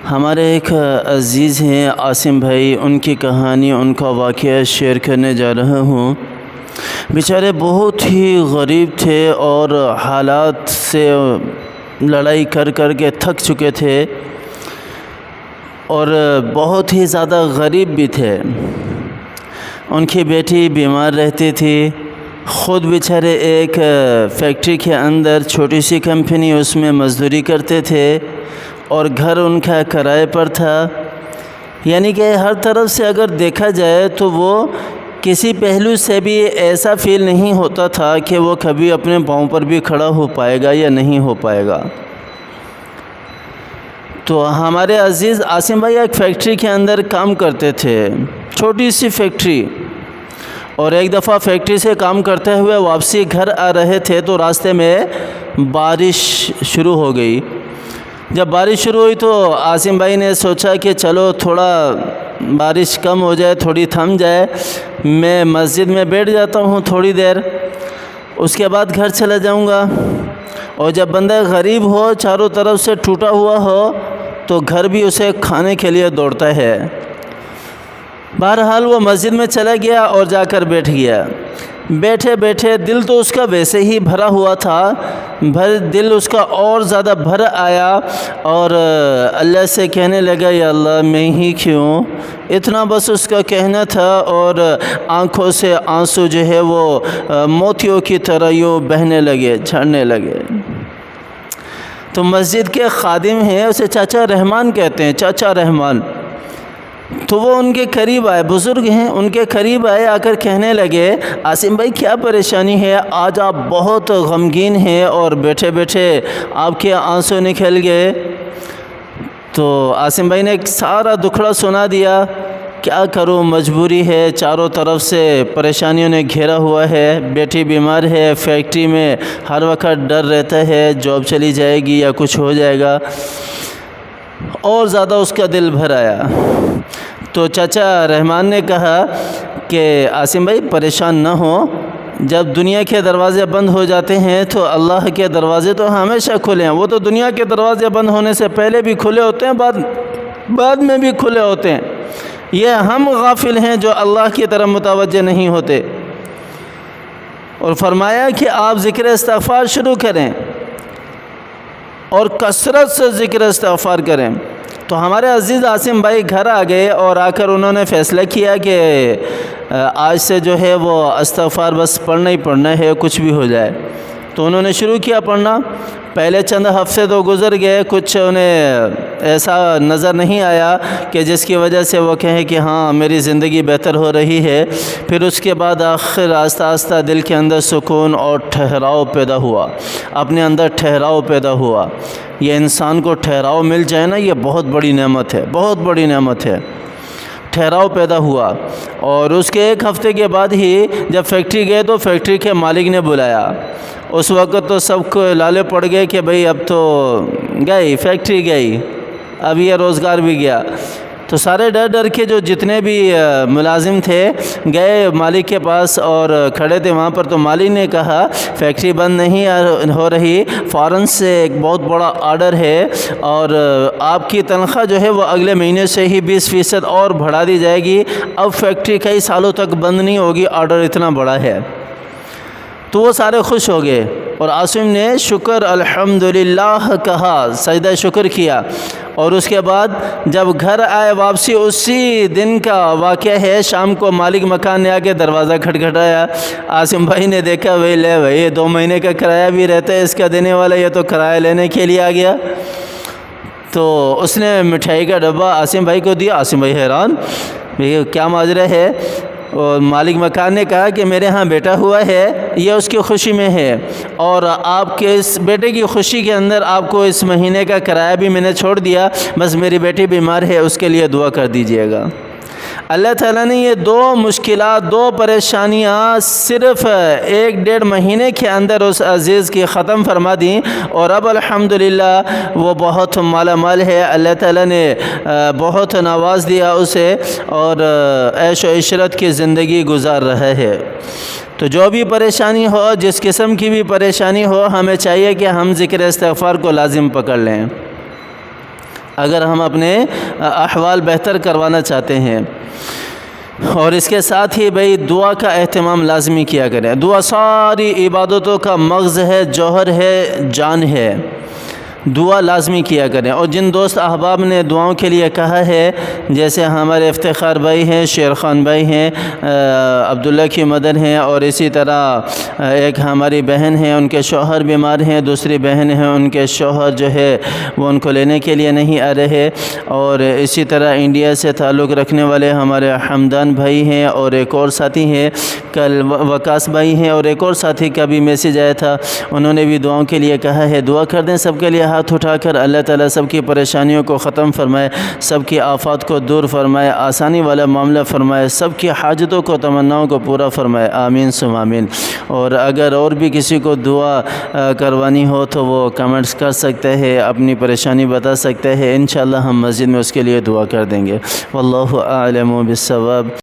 ہمارے ایک عزیز ہیں عاصم بھائی، ان کی کہانی، ان کا واقعہ شیئر کرنے جا رہا ہوں۔ بیچارے بہت ہی غریب تھے اور حالات سے لڑائی کر کر کے تھک چکے تھے اور بہت ہی زیادہ غریب بھی تھے۔ ان کی بیٹی بیمار رہتی تھی، خود بیچارے ایک فیکٹری کے اندر چھوٹی سی کمپنی اس میں مزدوری کرتے تھے اور گھر ان کا کرائے پر تھا۔ یعنی کہ ہر طرف سے اگر دیکھا جائے تو وہ کسی پہلو سے بھی ایسا فیل نہیں ہوتا تھا کہ وہ کبھی اپنے پاؤں پر بھی کھڑا ہو پائے گا یا نہیں ہو پائے گا۔ تو ہمارے عزیز عاصم بھائی ایک فیکٹری کے اندر کام کرتے تھے، چھوٹی سی فیکٹری، اور ایک دفعہ فیکٹری سے کام کرتے ہوئے واپسی گھر آ رہے تھے تو راستے میں بارش شروع ہو گئی۔ جب بارش شروع ہوئی تو عاصم بھائی نے سوچا کہ چلو تھوڑا بارش کم ہو جائے، تھوڑی تھم جائے، میں مسجد میں بیٹھ جاتا ہوں تھوڑی دیر، اس کے بعد گھر چلا جاؤں گا۔ اور جب بندہ غریب ہو، چاروں طرف سے ٹوٹا ہوا ہو، تو گھر بھی اسے کھانے کے لیے دوڑتا ہے۔ بہرحال وہ مسجد میں چلا گیا اور جا کر بیٹھ گیا۔ بیٹھے بیٹھے دل تو اس کا ویسے ہی بھرا ہوا تھا، دل اس کا اور زیادہ بھر آیا اور اللہ سے کہنے لگا، یا اللہ میں ہی کیوں، اتنا بس اس کا کہنا تھا، اور آنکھوں سے آنسو جو ہے وہ موتیوں کی طرح یوں بہنے لگے، جھڑنے لگے۔ تو مسجد کے خادم ہیں، اسے چاچا رحمان کہتے ہیں، چاچا رحمان، تو وہ ان کے قریب آئے، بزرگ ہیں، ان کے قریب آئے، آ کر کہنے لگے، عاصم بھائی کیا پریشانی ہے؟ آج آپ بہت غمگین ہیں اور بیٹھے بیٹھے آپ کے آنسو نکل گئے۔ تو عاصم بھائی نے ایک سارا دکھڑا سنا دیا، کیا کروں، مجبوری ہے، چاروں طرف سے پریشانیوں نے گھیرا ہوا ہے، بیٹی بیمار ہے، فیکٹری میں ہر وقت ڈر رہتا ہے جاب چلی جائے گی یا کچھ ہو جائے گا، اور زیادہ اس کا دل بھر آیا۔ تو چاچا رحمان نے کہا کہ عاصم بھائی پریشان نہ ہو، جب دنیا کے دروازے بند ہو جاتے ہیں تو اللہ کے دروازے تو ہمیشہ کھلے ہیں۔ وہ تو دنیا کے دروازے بند ہونے سے پہلے بھی کھلے ہوتے ہیں، بعد میں بھی کھلے ہوتے ہیں۔ یہ ہم غافل ہیں جو اللہ کی طرف متوجہ نہیں ہوتے۔ اور فرمایا کہ آپ ذکر استغفار شروع کریں اور کثرت سے ذکر استغفار کریں۔ تو ہمارے عزیز عاصم بھائی گھر آ گئے اور آ کر انہوں نے فیصلہ کیا کہ آج سے جو ہے وہ استغفار بس پڑھنا ہی پڑھنا ہے، کچھ بھی ہو جائے۔ تو انہوں نے شروع کیا پڑھنا۔ پہلے چند ہفتے تو گزر گئے، کچھ انہیں ایسا نظر نہیں آیا کہ جس کی وجہ سے وہ کہیں کہ ہاں میری زندگی بہتر ہو رہی ہے۔ پھر اس کے بعد آخر آہستہ آہستہ دل کے اندر سکون اور ٹھہراؤ پیدا ہوا، اپنے اندر ٹھہراؤ پیدا ہوا۔ یہ انسان کو ٹھہراؤ مل جائے نا، یہ بہت بڑی نعمت ہے، بہت بڑی نعمت ہے۔ ٹھہراؤ پیدا ہوا، اور اس کے ایک ہفتے کے بعد ہی جب فیکٹری گئے تو فیکٹری کے مالک نے بلایا۔ اس وقت تو سب کو لالے پڑ گئے کہ بھئی اب تو گئی فیکٹری، گئی، اب یہ روزگار بھی گیا۔ تو سارے ڈر ڈر کے جو جتنے بھی ملازم تھے گئے مالک کے پاس اور کھڑے تھے وہاں پر۔ تو مالک نے کہا فیکٹری بند نہیں ہو رہی، فوراً سے ایک بہت بڑا آرڈر ہے اور آپ کی تنخواہ جو ہے وہ اگلے مہینے سے ہی 20% اور بڑھا دی جائے گی، اب فیکٹری کئی سالوں تک بند نہیں ہوگی، آرڈر اتنا بڑا ہے۔ تو وہ سارے خوش ہو گئے اور عاصم نے شکر الحمدللہ کہا، سجدہ شکر کیا۔ اور اس کے بعد جب گھر آئے واپسی، اسی دن کا واقعہ ہے، شام کو مالک مکان نے آ کے دروازہ کھٹکھٹایا۔ عاصم بھائی نے دیکھا، بھائی لے بھائی 2 مہینے کا کرایہ بھی رہتا ہے اس کا دینے والا، یہ تو کرایہ لینے کے لیے آ گیا۔ تو اس نے مٹھائی کا ڈبہ عاصم بھائی کو دیا۔ عاصم بھائی حیران، بھئی کیا ماجرا ہے؟ اور مالک مکان نے کہا کہ میرے ہاں بیٹا ہوا ہے، یہ اس کی خوشی میں ہے، اور آپ کے اس بیٹے کی خوشی کے اندر آپ کو اس مہینے کا کرایہ بھی میں نے چھوڑ دیا، بس میری بیٹی بیمار ہے، اس کے لیے دعا کر دیجئے گا۔ اللہ تعالیٰ نے یہ 2 مشکلات، 2 پریشانیاں صرف 1-1.5 مہینے کے اندر اس عزیز کی ختم فرما دیں، اور اب الحمدللہ وہ بہت مالا مال ہے۔ اللہ تعالیٰ نے بہت نواز دیا اسے، اور عیش و عشرت کی زندگی گزار رہا ہے۔ تو جو بھی پریشانی ہو، جس قسم کی بھی پریشانی ہو، ہمیں چاہیے کہ ہم ذکر استغفار کو لازم پکڑ لیں۔ اگر ہم اپنے احوال بہتر کروانا چاہتے ہیں۔ اور اس کے ساتھ ہی بھئی دعا کا اہتمام لازمی کیا کریں۔ دعا ساری عبادتوں کا مغز ہے، جوہر ہے، جان ہے۔ دعا لازمی کیا کریں۔ اور جن دوست احباب نے دعاؤں کے لیے کہا ہے، جیسے ہمارے افتخار بھائی ہیں، شیر خان بھائی ہیں، عبداللہ کی مدر ہیں، اور اسی طرح ایک ہماری بہن ہیں، ان کے شوہر بیمار ہیں، دوسری بہن ہیں ان کے شوہر جو ہے وہ ان کو لینے کے لیے نہیں آ رہے، اور اسی طرح انڈیا سے تعلق رکھنے والے ہمارے حمدان بھائی ہیں، اور ایک اور ساتھی ہیں کل وکاس بھائی ہیں، اور ایک اور ساتھی کا بھی میسیج آیا تھا، انہوں نے بھی دعاؤں کے لیے کہا ہے۔ دعا کر دیں سب کے لیے ہاتھ اٹھا کر۔ اللہ تعالیٰ سب کی پریشانیوں کو ختم فرمائے، سب کی آفات کو دور فرمائے، آسانی والا معاملہ فرمائے، سب کی حاجتوں کو، تمناؤں کو پورا فرمائے، آمین ثم آمین۔ اور اگر اور بھی کسی کو دعا کروانی ہو تو وہ کمنٹس کر سکتے ہیں، اپنی پریشانی بتا سکتے ہیں، انشاءاللہ ہم مسجد میں اس کے لیے دعا کر دیں گے۔ واللہ اعلم بالصواب۔